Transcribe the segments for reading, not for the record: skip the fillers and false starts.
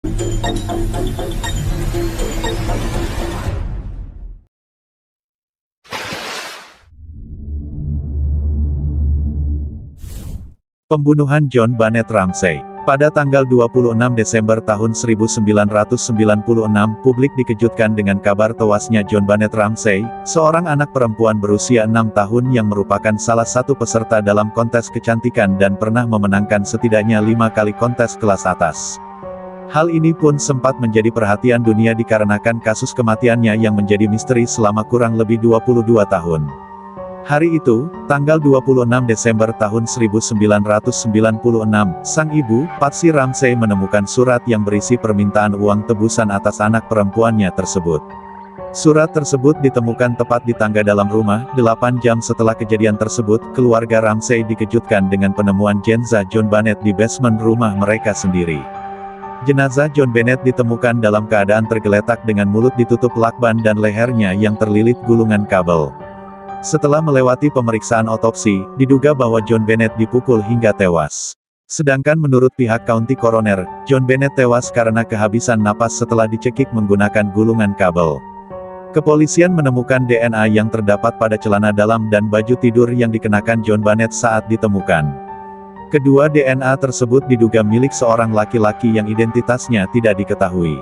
Pembunuhan John Barnett Ramsey. Pada tanggal 26 Desember tahun 1996, publik dikejutkan dengan kabar tewasnya John Barnett Ramsey, seorang anak perempuan berusia 6 tahun yang merupakan salah satu peserta dalam kontes kecantikan dan pernah memenangkan setidaknya 5 kali kontes kelas atas. Hal ini pun sempat menjadi perhatian dunia dikarenakan kasus kematiannya yang menjadi misteri selama kurang lebih 22 tahun. Hari itu, tanggal 26 Desember tahun 1996, sang ibu, Patsy Ramsey menemukan surat yang berisi permintaan uang tebusan atas anak perempuannya tersebut. Surat tersebut ditemukan tepat di tangga dalam rumah. 8 jam setelah kejadian tersebut, keluarga Ramsey dikejutkan dengan penemuan jenazah John Barnett di basement rumah mereka sendiri. Jenazah John Barnett ditemukan dalam keadaan tergeletak dengan mulut ditutup lakban dan lehernya yang terlilit gulungan kabel. Setelah melewati pemeriksaan otopsi, diduga bahwa John Barnett dipukul hingga tewas. Sedangkan menurut pihak county coroner, John Barnett tewas karena kehabisan napas setelah dicekik menggunakan gulungan kabel. Kepolisian menemukan DNA yang terdapat pada celana dalam dan baju tidur yang dikenakan John Barnett saat ditemukan. Kedua DNA tersebut diduga milik seorang laki-laki yang identitasnya tidak diketahui.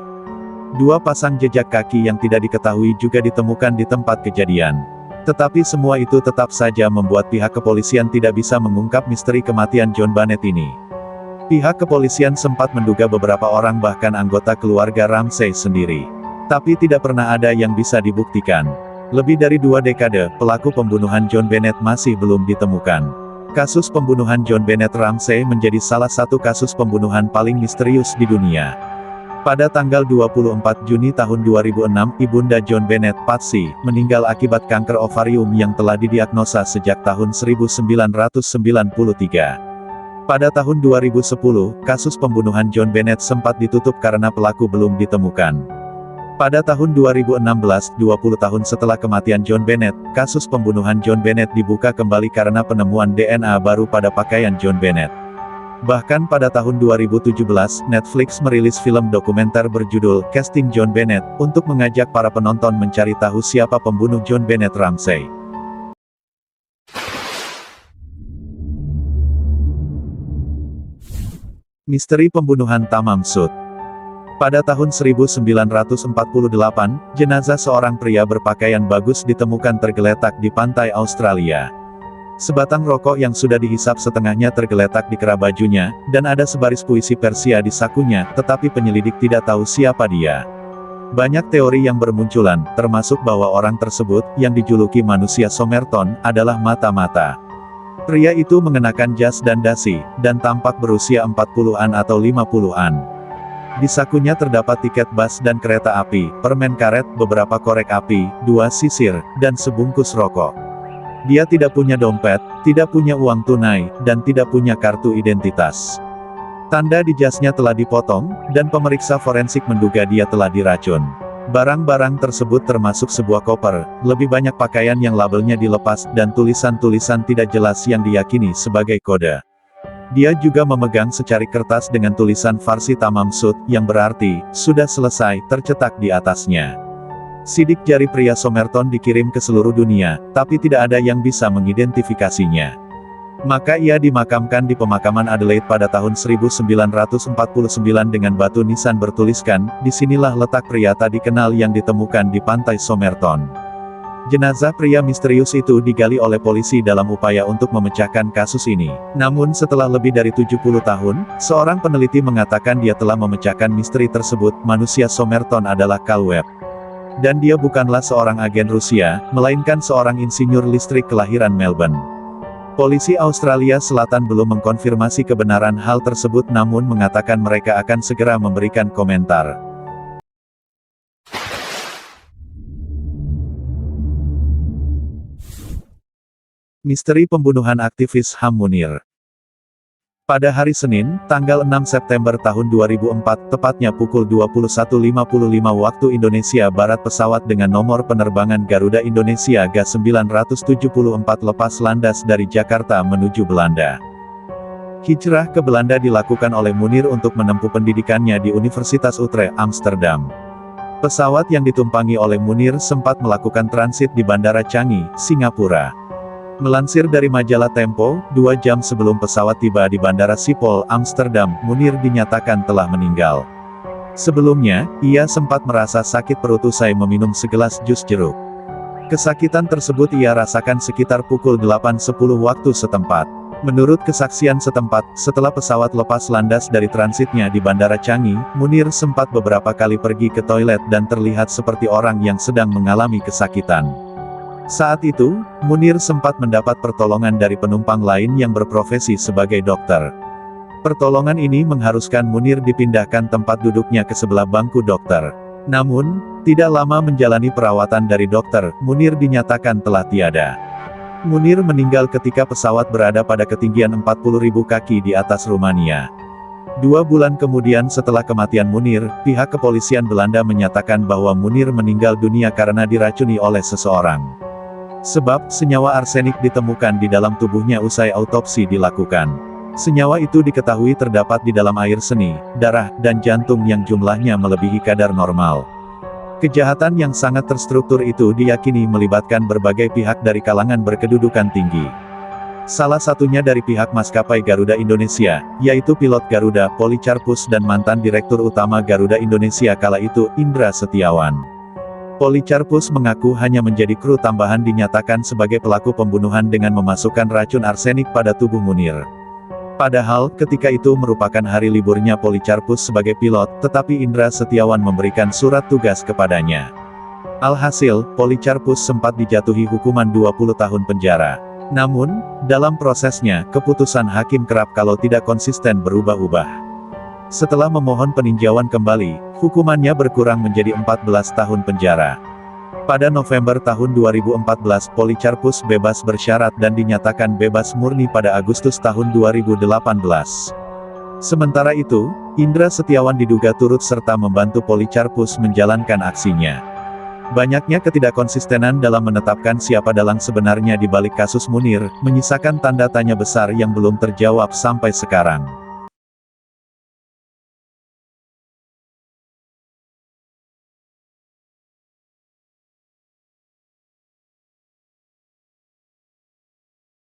2 pasang jejak kaki yang tidak diketahui juga ditemukan di tempat kejadian. Tetapi semua itu tetap saja membuat pihak kepolisian tidak bisa mengungkap misteri kematian John Barnett ini. Pihak kepolisian sempat menduga beberapa orang bahkan anggota keluarga Ramsey sendiri. Tapi tidak pernah ada yang bisa dibuktikan. Lebih dari 2 dekade, pelaku pembunuhan John Barnett masih belum ditemukan. Kasus pembunuhan John Barnett Ramsey menjadi salah satu kasus pembunuhan paling misterius di dunia. Pada tanggal 24 Juni tahun 2006, ibunda John Barnett, Patsy, meninggal akibat kanker ovarium yang telah didiagnosa sejak tahun 1993. Pada tahun 2010, kasus pembunuhan John Barnett sempat ditutup karena pelaku belum ditemukan. Pada tahun 2016, 20 tahun setelah kematian John Barnett, kasus pembunuhan John Barnett dibuka kembali karena penemuan DNA baru pada pakaian John Barnett. Bahkan pada tahun 2017, Netflix merilis film dokumenter berjudul Casting John Barnett, untuk mengajak para penonton mencari tahu siapa pembunuh John Barnett Ramsey. Misteri pembunuhan Tamam Sud. Pada tahun 1948, jenazah seorang pria berpakaian bagus ditemukan tergeletak di pantai Australia. Sebatang rokok yang sudah dihisap setengahnya tergeletak di kera bajunya, dan ada sebaris puisi Persia di sakunya, tetapi penyelidik tidak tahu siapa dia. Banyak teori yang bermunculan, termasuk bahwa orang tersebut, yang dijuluki manusia Somerton, adalah mata-mata. Pria itu mengenakan jas dan dasi, dan tampak berusia 40-an atau 50-an. Di sakunya terdapat tiket bus dan kereta api, permen karet, beberapa korek api, 2 sisir, dan sebungkus rokok. Dia tidak punya dompet, tidak punya uang tunai, dan tidak punya kartu identitas. Tanda di jasnya telah dipotong, dan pemeriksa forensik menduga dia telah diracun. Barang-barang tersebut termasuk sebuah koper, lebih banyak pakaian yang labelnya dilepas, dan tulisan-tulisan tidak jelas yang diyakini sebagai kode. Dia juga memegang secari kertas dengan tulisan Farsi Tamam Sud, yang berarti, sudah selesai, tercetak di atasnya. Sidik jari pria Somerton dikirim ke seluruh dunia, tapi tidak ada yang bisa mengidentifikasinya. Maka ia dimakamkan di pemakaman Adelaide pada tahun 1949 dengan batu nisan bertuliskan, "Disinilah letak pria tak dikenal yang ditemukan di pantai Somerton." Jenazah pria misterius itu digali oleh polisi dalam upaya untuk memecahkan kasus ini. Namun setelah lebih dari 70 tahun, seorang peneliti mengatakan dia telah memecahkan misteri tersebut. Manusia Somerton adalah Carl Webb. Dan dia bukanlah seorang agen Rusia, melainkan seorang insinyur listrik kelahiran Melbourne. Polisi Australia Selatan belum mengkonfirmasi kebenaran hal tersebut namun mengatakan mereka akan segera memberikan komentar. Misteri pembunuhan aktivis HAM Munir. Pada hari Senin, tanggal 6 September tahun 2004, tepatnya pukul 21.55 waktu Indonesia Barat, pesawat dengan nomor penerbangan Garuda Indonesia GA974 lepas landas dari Jakarta menuju Belanda. Hijrah ke Belanda dilakukan oleh Munir untuk menempuh pendidikannya di Universitas Utrecht, Amsterdam. Pesawat yang ditumpangi oleh Munir sempat melakukan transit di Bandara Changi, Singapura. Melansir dari majalah Tempo, 2 jam sebelum pesawat tiba di Bandara Schiphol, Amsterdam, Munir dinyatakan telah meninggal. Sebelumnya, ia sempat merasa sakit perut usai meminum segelas jus jeruk. Kesakitan tersebut ia rasakan sekitar pukul 8.10 waktu setempat. Menurut kesaksian setempat, setelah pesawat lepas landas dari transitnya di Bandara Changi, Munir sempat beberapa kali pergi ke toilet dan terlihat seperti orang yang sedang mengalami kesakitan. Saat itu, Munir sempat mendapat pertolongan dari penumpang lain yang berprofesi sebagai dokter. Pertolongan ini mengharuskan Munir dipindahkan tempat duduknya ke sebelah bangku dokter. Namun, tidak lama menjalani perawatan dari dokter, Munir dinyatakan telah tiada. Munir meninggal ketika pesawat berada pada ketinggian 40.000 kaki di atas Rumania. 2 bulan kemudian setelah kematian Munir, pihak kepolisian Belanda menyatakan bahwa Munir meninggal dunia karena diracuni oleh seseorang. Sebab, senyawa arsenik ditemukan di dalam tubuhnya usai autopsi dilakukan. Senyawa itu diketahui terdapat di dalam air seni, darah, dan jantung yang jumlahnya melebihi kadar normal. Kejahatan yang sangat terstruktur itu diyakini melibatkan berbagai pihak dari kalangan berkedudukan tinggi. Salah satunya dari pihak maskapai Garuda Indonesia, yaitu pilot Garuda, Policarpus dan mantan Direktur Utama Garuda Indonesia kala itu, Indra Setiawan. Policarpus mengaku hanya menjadi kru tambahan dinyatakan sebagai pelaku pembunuhan dengan memasukkan racun arsenik pada tubuh Munir. Padahal, ketika itu merupakan hari liburnya Policarpus sebagai pilot, tetapi Indra Setiawan memberikan surat tugas kepadanya. Alhasil, Policarpus sempat dijatuhi hukuman 20 tahun penjara. Namun, dalam prosesnya, keputusan hakim kerap kalau tidak konsisten berubah-ubah. Setelah memohon peninjauan kembali, hukumannya berkurang menjadi 14 tahun penjara. Pada November tahun 2014 Policarpus bebas bersyarat dan dinyatakan bebas murni pada Agustus tahun 2018. Sementara itu, Indra Setiawan diduga turut serta membantu Policarpus menjalankan aksinya. Banyaknya ketidakkonsistenan dalam menetapkan siapa dalang sebenarnya di balik kasus Munir, menyisakan tanda tanya besar yang belum terjawab sampai sekarang.